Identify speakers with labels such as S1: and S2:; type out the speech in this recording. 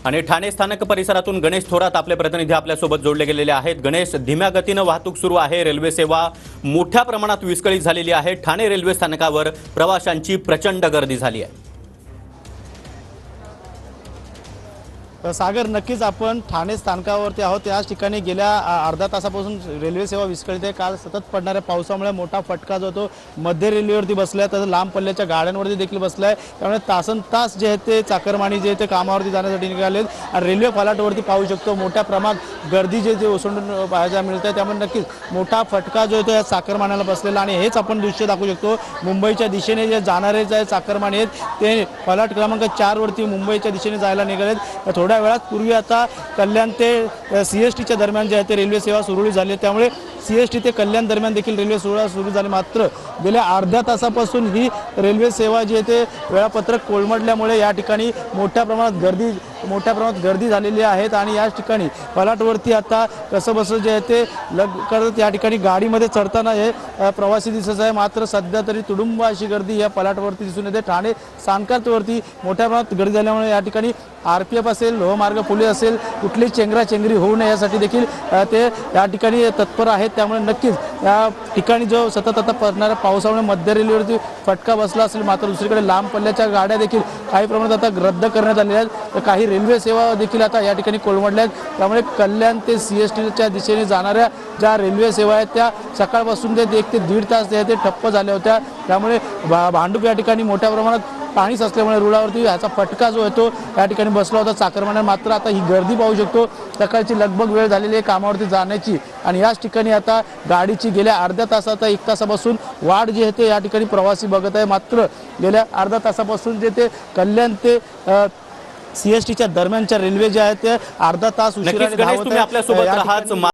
S1: आणि ठाणे स्थानक परिसरातून गणेश थोरात आपले प्रतिनिधी आपल्यासोबत जोडले गेलेले आहेत। गणेश, धीम्या गतीने वाहतूक सुरू आहे, रेल्वे सेवा मोठ्या प्रमाणात विस्कळीत झालेली आहे। ठाणे रेल्वे स्थानकावर प्रवाशांची प्रचंड गर्दी झाली आहे।
S2: सागर, नक्कीच आपण ठाणे स्थानकावरती आहोत। याच ठिकाणी गेल्या अर्धा तासापासून रेल्वे सेवा विस्कळीत आहे। काल सतत पडणाऱ्या पावसामुळे मोठा फटका जो तो मध्य रेल्वेवरती बसलाय, तर लांब पल्ल्याच्या गाड्यांवरती देखील बसलाय। त्यामुळे तासनतास जे आहे ते चाकरमानी जे ते कामावरती जाण्यासाठी निघालेत आणि रेल्वे फलाटावरती पाहू शकतो मोठ्या प्रमाणात गर्दी जे ओसंडून पाहायला मिळत आहे। त्यामुळे नक्कीच मोठा फटका जो आहे तो या चाकरमान्याला बसलेला आणि हेच आपण दृश्य दाखवू शकतो। मुंबईच्या दिशेने जे जाणारे जे चाकरमानी आहेत ते फलाट क्रमांक 4 वरती मुंबईच्या दिशेने जायला निघालेत। थोड्या वेळात पूर्वी आता कल्याण ते सीएसटीच्या दरम्यान जे आहे ते रेल्वे सेवा सुरळीत झाली आहे। त्यामुळे सीएसटी ते कल्याण दरम्यान देखील रेल्वे सेवा सुरू झाली। मात्र गेल्या अर्ध्या तासापासून ही रेल्वे सेवा जी आहे ते वेळापत्रक कोलमडल्यामुळे या ठिकाणी मोठ्या प्रमाणात गर्दी झालेली आहेत आणि या ठिकाणी फलाटवरती आता कसंबसं जे आहे ते करत या ठिकाणी गाडीमध्ये चढताना हे प्रवासी दिसत आहे। मात्र सध्या तरी तुडुंब अशी गर्दी या फलाटवरती दिसून येते। ठाणे स्थानकावरती मोठ्या प्रमाणात गर्दी झाल्यामुळे या ठिकाणी आरपीएफ असेल, लोहमार्ग पोलीस असेल, कुठलीही चेंगराचेंगरी होऊ नये यासाठी देखील ते या ठिकाणी तत्पर आहेत। त्यामुळे नक्कीच या ठिकाणी जो सतत आता पडणाऱ्या पावसामुळे मध्य रेल्वेवरती फटका बसला असेल, मात्र दुसरीकडे लांब पल्ल्याच्या गाड्या देखील काही प्रमाणात आता रद्द करण्यात आलेल्या आहेत। तर काही रेल्वे सेवा देखील आता या ठिकाणी कोलमडल्या आहेत। त्यामुळे कल्याण ते सीएसटीच्या दिशेने जाणाऱ्या ज्या रेल्वे सेवा आहेत त्या सकाळपासून ते 1 ते दीड तास ते ठप्प झाल्या होत्या। त्यामुळे भांडूप या ठिकाणी मोठ्या प्रमाणात पाणीच असल्यामुळे रुळावरती याचा फटका जो आहे तो या ठिकाणी बसला होता चाकरमान्या। मात्र आता ही गर्दी पाहू शकतो, सकाळची लगबग वेळ झालेली आहे कामावरती जाण्याची आणि याच ठिकाणी आता गाडीची गेल्या अर्ध्या तासात 1 तासापासून वाढ जी आहे ते या ठिकाणी प्रवासी बघत आहे। मात्र गेल्या अर्ध्या तासापासून जे ते कल्याण ते सीएसटीच्या दरम्यानच्या रेल्वे ज्या आहेत ते अर्धा तास उशिराने धावत आहेत।